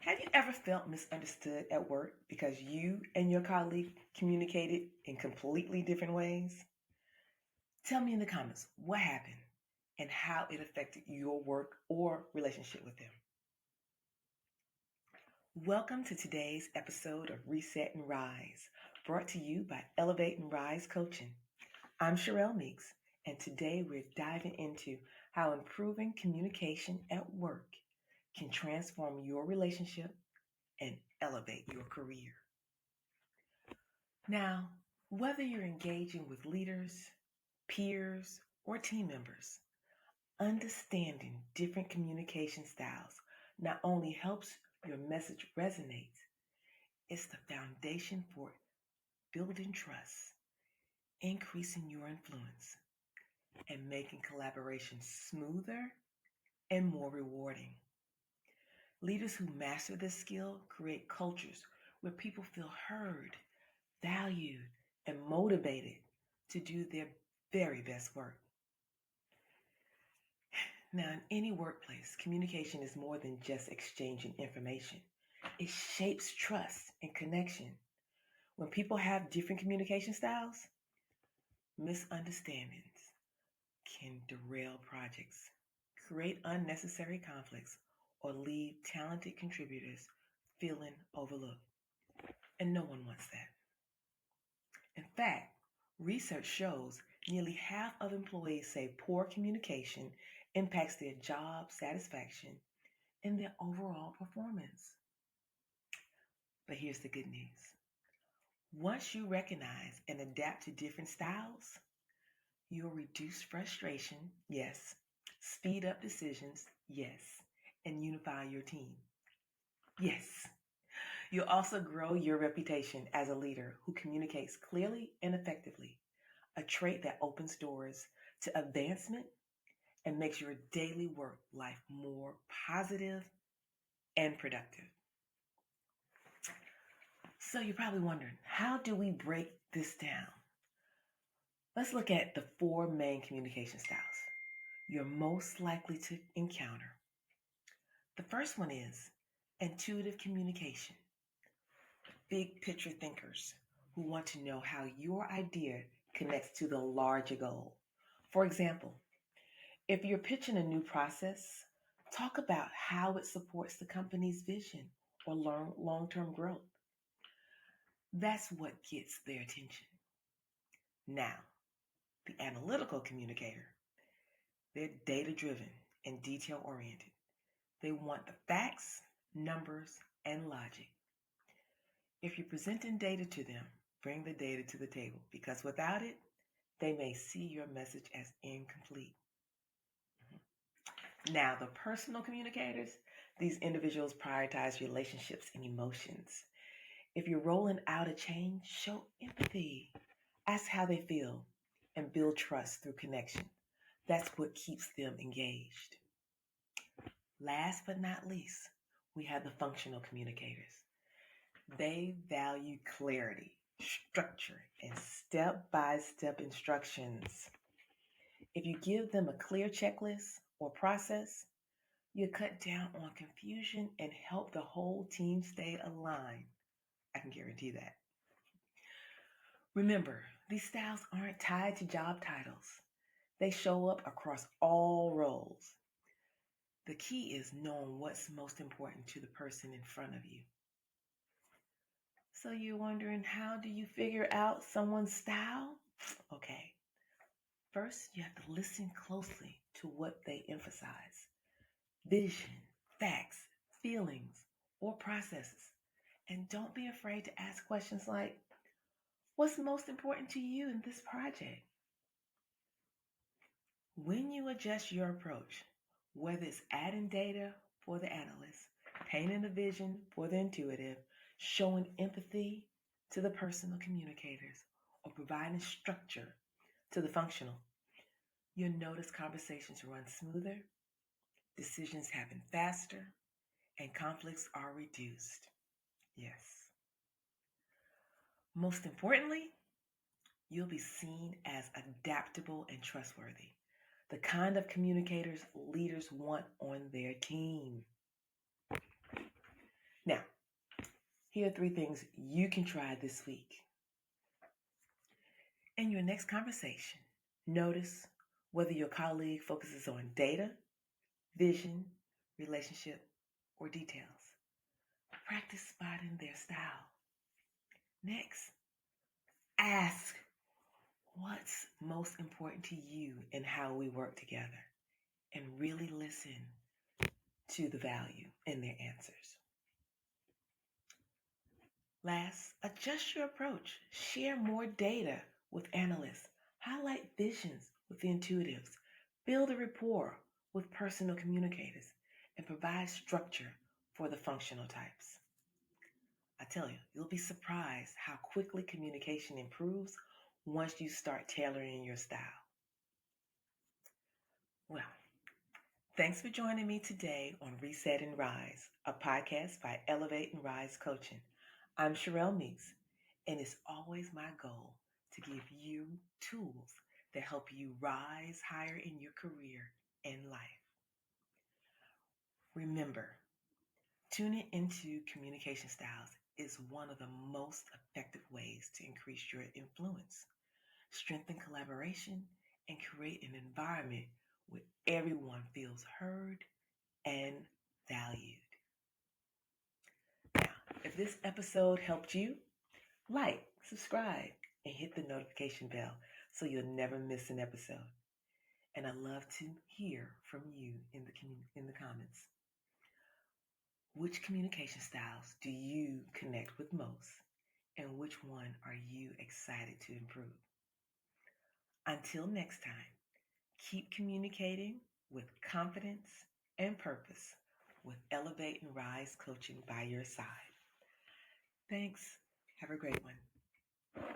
Have you ever felt misunderstood at work because you and your colleague communicated in completely different ways? Tell me in the comments what happened and how it affected your work or relationship with them. Welcome to today's episode of Reset and Rise, brought to you by Elevate and Rise Coaching. I'm Shirrell Meeks, and today we're diving into how improving communication at work can transform your relationship and elevate your career. Now, whether you're engaging with leaders, peers, or team members, understanding different communication styles not only helps your message resonate, it's the foundation for building trust, increasing your influence, and making collaboration smoother and more rewarding. Leaders who master this skill create cultures where people feel heard, valued, and motivated to do their very best work. Now, in any workplace, communication is more than just exchanging information. It shapes trust and connection. When people have different communication styles, misunderstandings can derail projects, create unnecessary conflicts, or leave talented contributors feeling overlooked. And no one wants that. In fact, research shows nearly half of employees say poor communication impacts their job satisfaction and their overall performance. But here's the good news. Once you recognize and adapt to different styles, you'll reduce frustration, yes, speed up decisions, yes, and unify your team, yes. You'll also grow your reputation as a leader who communicates clearly and effectively, a trait that opens doors to advancement and makes your daily work life more positive and productive. So you're probably wondering, how do we break this down? Let's look at the four main communication styles you're most likely to encounter. The first one is intuitive communication. Big picture thinkers who want to know how your idea connects to the larger goal. For example, if you're pitching a new process, talk about how it supports the company's vision or long-term growth. That's what gets their attention. Now, the analytical communicator, they're data-driven and detail-oriented. They want the facts, numbers, and logic. If you're presenting data to them, bring the data to the table because without it, they may see your message as incomplete. Now, the personal communicators, these individuals prioritize relationships and emotions. If you're rolling out a change, show empathy. Ask how they feel and build trust through connection. That's what keeps them engaged. Last but not least, we have the functional communicators. They value clarity, structure, and step-by-step instructions. If you give them a clear checklist or process, you cut down on confusion and help the whole team stay aligned. I can guarantee that. Remember, these styles aren't tied to job titles. They show up across all roles. The key is knowing what's most important to the person in front of you. So you're wondering, how do you figure out someone's style? Okay. First, you have to listen closely to what they emphasize. Vision, facts, feelings, or processes. And don't be afraid to ask questions like, what's most important to you in this project? When you adjust your approach, whether it's adding data for the analyst, painting a vision for the intuitive, showing empathy to the personal communicators, or providing structure to the functional, you'll notice conversations run smoother, decisions happen faster, and conflicts are reduced. Yes. Most importantly, you'll be seen as adaptable and trustworthy, the kind of communicators leaders want on their team. Here are 3 things you can try this week. In your next conversation, notice whether your colleague focuses on data, vision, relationship, or details. Practice spotting their style. Next, ask what's most important to you and how we work together, and really listen to the value in their answers. Last, adjust your approach. Share more data with analysts. Highlight visions with the intuitives. Build a rapport with personal communicators and provide structure for the functional types. I tell you, you'll be surprised how quickly communication improves once you start tailoring your style. Well, thanks for joining me today on Reset and Rise, a podcast by Elevate and Rise Coaching. I'm Shirrell Meeks, and it's always my goal to give you tools that help you rise higher in your career and life. Remember, tuning into communication styles is one of the most effective ways to increase your influence, strengthen collaboration, and create an environment where everyone feels heard and valued. Now, if this episode helped you, like, subscribe, and hit the notification bell so you'll never miss an episode. And I love to hear from you in the comments. Which communication styles do you connect with most, and which one are you excited to improve? Until next time, keep communicating with confidence and purpose with Elevate and Rise Coaching by your side. Thanks. Have a great one.